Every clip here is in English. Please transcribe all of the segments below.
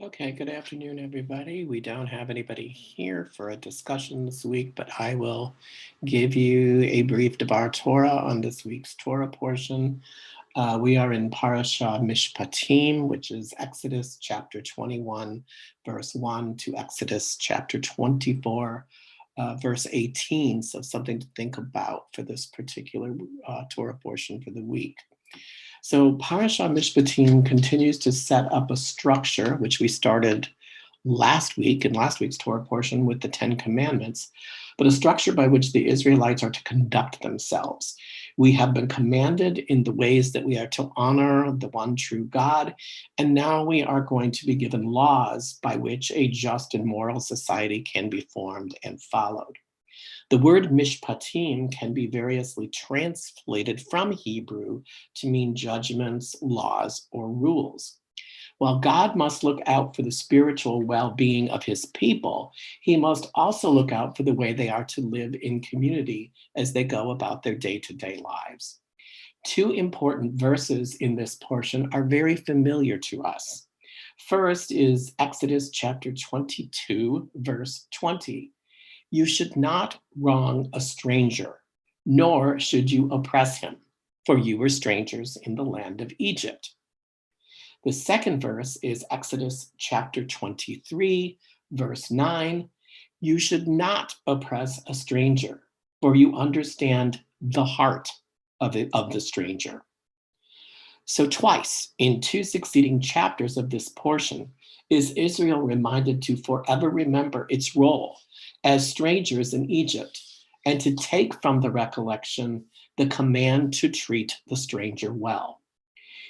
Okay, good afternoon, everybody. We don't have anybody here for a discussion this week, but I will give you a brief Debar Torah on this week's Torah portion. We are in Parashah Mishpatim, which is Exodus chapter 21, verse 1 to Exodus chapter 24, verse 18. So, something to think about for this particular Torah portion for the week. So Parashah Mishpatim continues to set up a structure, which we started last week in last week's Torah portion with the Ten Commandments, but a structure by which the Israelites are to conduct themselves. We have been commanded in the ways that we are to honor the one true God, and now we are going to be given laws by which a just and moral society can be formed and followed. The word mishpatim can be variously translated from Hebrew to mean judgments, laws, or rules. While God must look out for the spiritual well being of his people, he must also look out for the way they are to live in community as they go about their day to day lives. Two important verses in this portion are very familiar to us. First is Exodus chapter 22, verse 20. You should not wrong a stranger, nor should you oppress him, for you were strangers in the land of Egypt. The second verse is Exodus chapter 23, verse 9. You should not oppress a stranger, for you understand the heart of the stranger. So, twice in two succeeding chapters of this portion, is Israel reminded to forever remember its role as strangers in Egypt and to take from the recollection the command to treat the stranger well.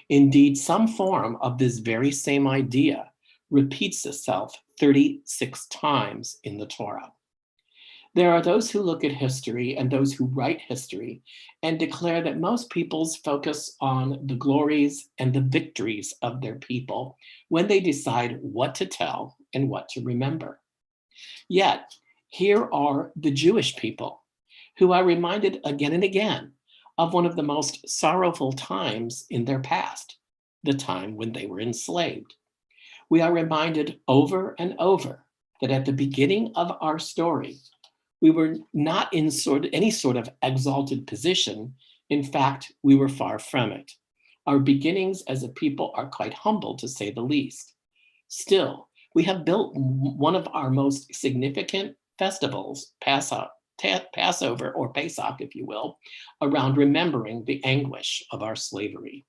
Indeed, some form of this very same idea repeats itself 36 times in the Torah. There are those who look at history and those who write history and declare that most peoples focus on the glories and the victories of their people when they decide what to tell and what to remember. Yet, here are the Jewish people who are reminded again and again of one of the most sorrowful times in their past, the time when they were enslaved. We are reminded over and over that at the beginning of our story, we were not in any sort of exalted position. In fact, we were far from it. Our beginnings as a people are quite humble, to say the least. Still, we have built one of our most significant festivals, Passover or Pesach, if you will, around remembering the anguish of our slavery.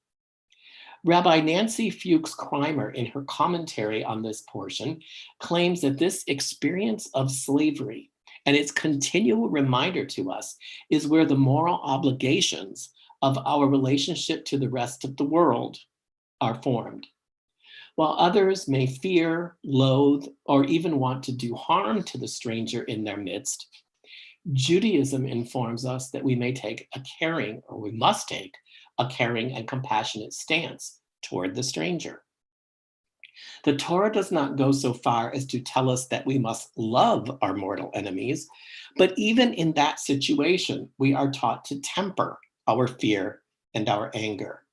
Rabbi Nancy Fuchs Kreimer, in her commentary on this portion, claims that this experience of slavery and its continual reminder to us is where the moral obligations of our relationship to the rest of the world are formed. While others may fear, loathe, or even want to do harm to the stranger in their midst, Judaism informs us that we may take a caring, or we must take a caring and compassionate stance toward the stranger. The Torah does not go so far as to tell us that we must love our mortal enemies, but even in that situation, we are taught to temper our fear and our anger.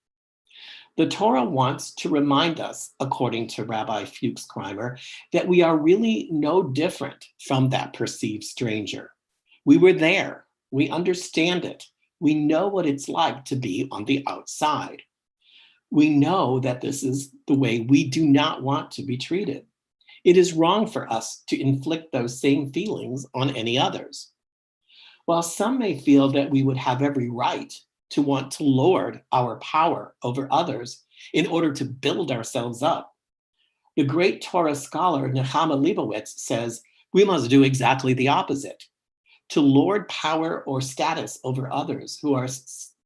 The Torah wants to remind us, according to Rabbi Fuchs Kreimer, that we are really no different from that perceived stranger. We were there, we understand it, we know what it's like to be on the outside. We know that this is the way we do not want to be treated. It is wrong for us to inflict those same feelings on any others. While some may feel that we would have every right to want to lord our power over others in order to build ourselves up, the great Torah scholar Nehama Leibowitz says we must do exactly the opposite. To lord power or status over others who are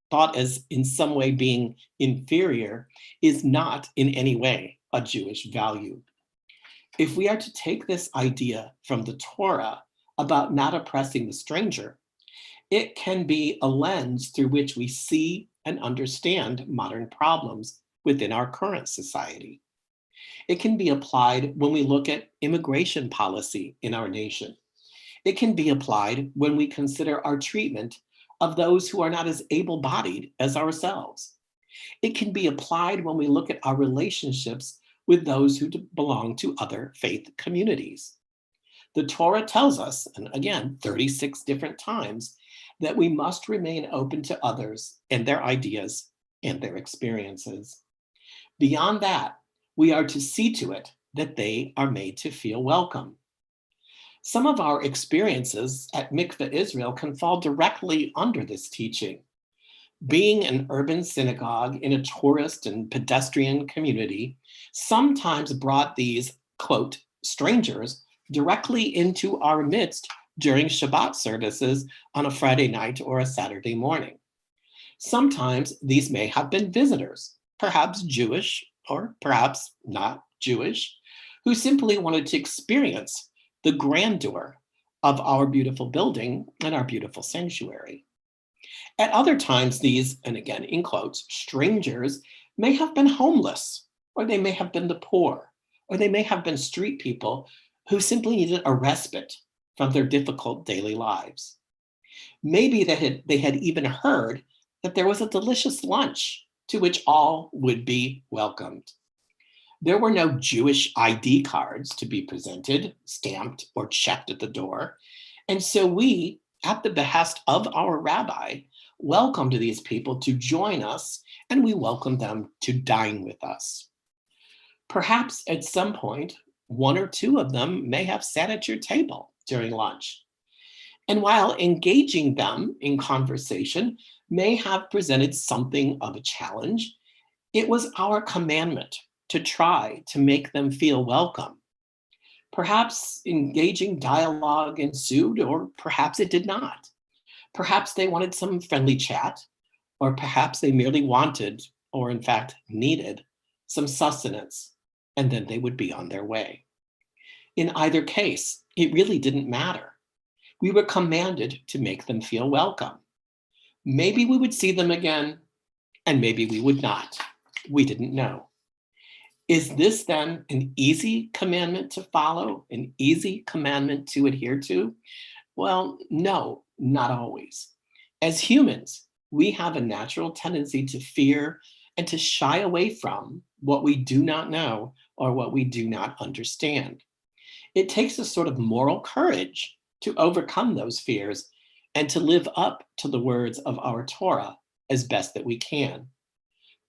thought as in some way being inferior is not in any way a Jewish value. If we are to take this idea from the Torah about not oppressing the stranger, it can be a lens through which we see and understand modern problems within our current society. It can be applied when we look at immigration policy in our nation. It can be applied when we consider our treatment of those who are not as able-bodied as ourselves. It can be applied when we look at our relationships with those who belong to other faith communities. The Torah tells us, and again, 36 different times, that we must remain open to others and their ideas and their experiences. Beyond that, we are to see to it that they are made to feel welcome. Some of our experiences at Mickve Israel can fall directly under this teaching. Being an urban synagogue in a tourist and pedestrian community sometimes brought these, quote, strangers directly into our midst during Shabbat services on a Friday night or a Saturday morning. Sometimes these may have been visitors, perhaps Jewish or perhaps not Jewish, who simply wanted to experience the grandeur of our beautiful building and our beautiful sanctuary. At other times, these, and again in quotes, strangers may have been homeless, or they may have been the poor, or they may have been street people who simply needed a respite from their difficult daily lives. Maybe they had even heard that there was a delicious lunch to which all would be welcomed. There were no Jewish ID cards to be presented, stamped, or checked at the door. And so we, at the behest of our rabbi, welcomed these people to join us, and we welcomed them to dine with us. Perhaps at some point, one or two of them may have sat at your table during lunch. And while engaging them in conversation may have presented something of a challenge, it was our commandment to try to make them feel welcome. Perhaps engaging dialogue ensued, or perhaps it did not. Perhaps they wanted some friendly chat, or perhaps they merely wanted, or in fact needed, some sustenance, and then they would be on their way. In either case, it really didn't matter. We were commanded to make them feel welcome. Maybe we would see them again, and maybe we would not. We didn't know. Is this then an easy commandment to follow, an easy commandment to adhere to? Well, no, not always. As humans, we have a natural tendency to fear and to shy away from what we do not know or what we do not understand. It takes a sort of moral courage to overcome those fears and to live up to the words of our Torah as best that we can.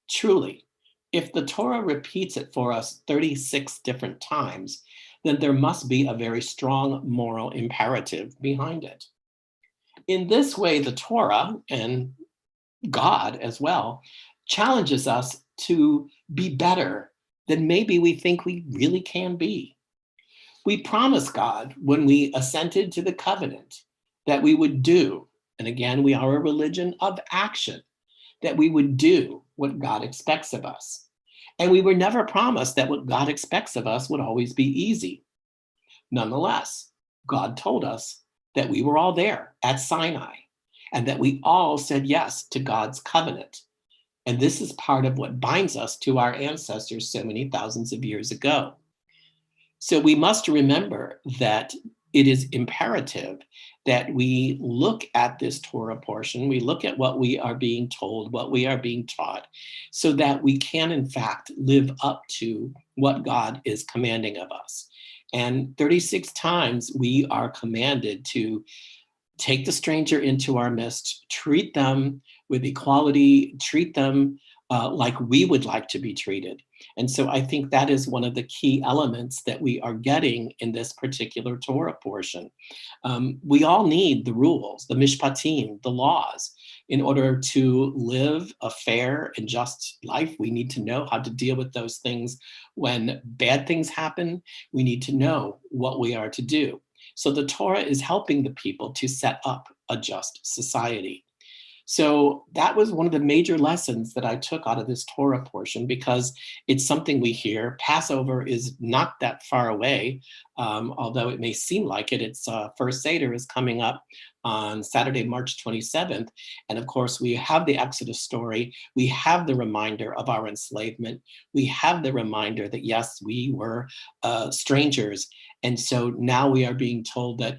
Truly, if the Torah repeats it for us 36 different times, then there must be a very strong moral imperative behind it. In this way, the Torah, and God as well, challenges us to be better than maybe we think we really can be. We promised God when we assented to the covenant that we would do, and again, we are a religion of action, that we would do what God expects of us. And we were never promised that what God expects of us would always be easy. Nonetheless, God told us that we were all there at Sinai and that we all said yes to God's covenant. And this is part of what binds us to our ancestors so many thousands of years ago. So we must remember that it is imperative that we look at this Torah portion, we look at what we are being told, what we are being taught, so that we can, in fact, live up to what God is commanding of us. And 36 times we are commanded to take the stranger into our midst, treat them with equality, treat them like we would like to be treated. And so I think that is one of the key elements that we are getting in this particular Torah portion. We all need the rules, the mishpatim, the laws. In order to live a fair and just life, we need to know how to deal with those things. When bad things happen, we need to know what we are to do. So the Torah is helping the people to set up a just society. So that was one of the major lessons that I took out of this Torah portion, because it's something we hear. Passover is not that far away, although it may seem like it. It's First Seder is coming up on Saturday, March 27th. And of course, we have the Exodus story. We have the reminder of our enslavement. We have the reminder that, yes, we were strangers. And so now we are being told that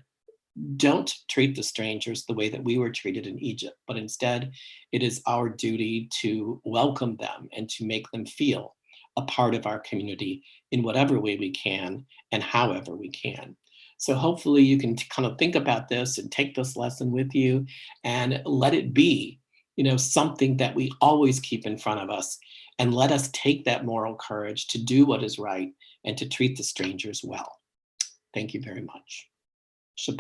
don't treat the strangers the way that we were treated in Egypt, but instead it is our duty to welcome them and to make them feel a part of our community in whatever way we can and however we can. So hopefully you can kind of think about this and take this lesson with you and let it be, something that we always keep in front of us, and let us take that moral courage to do what is right and to treat the strangers well. Thank you very much. Shabbat.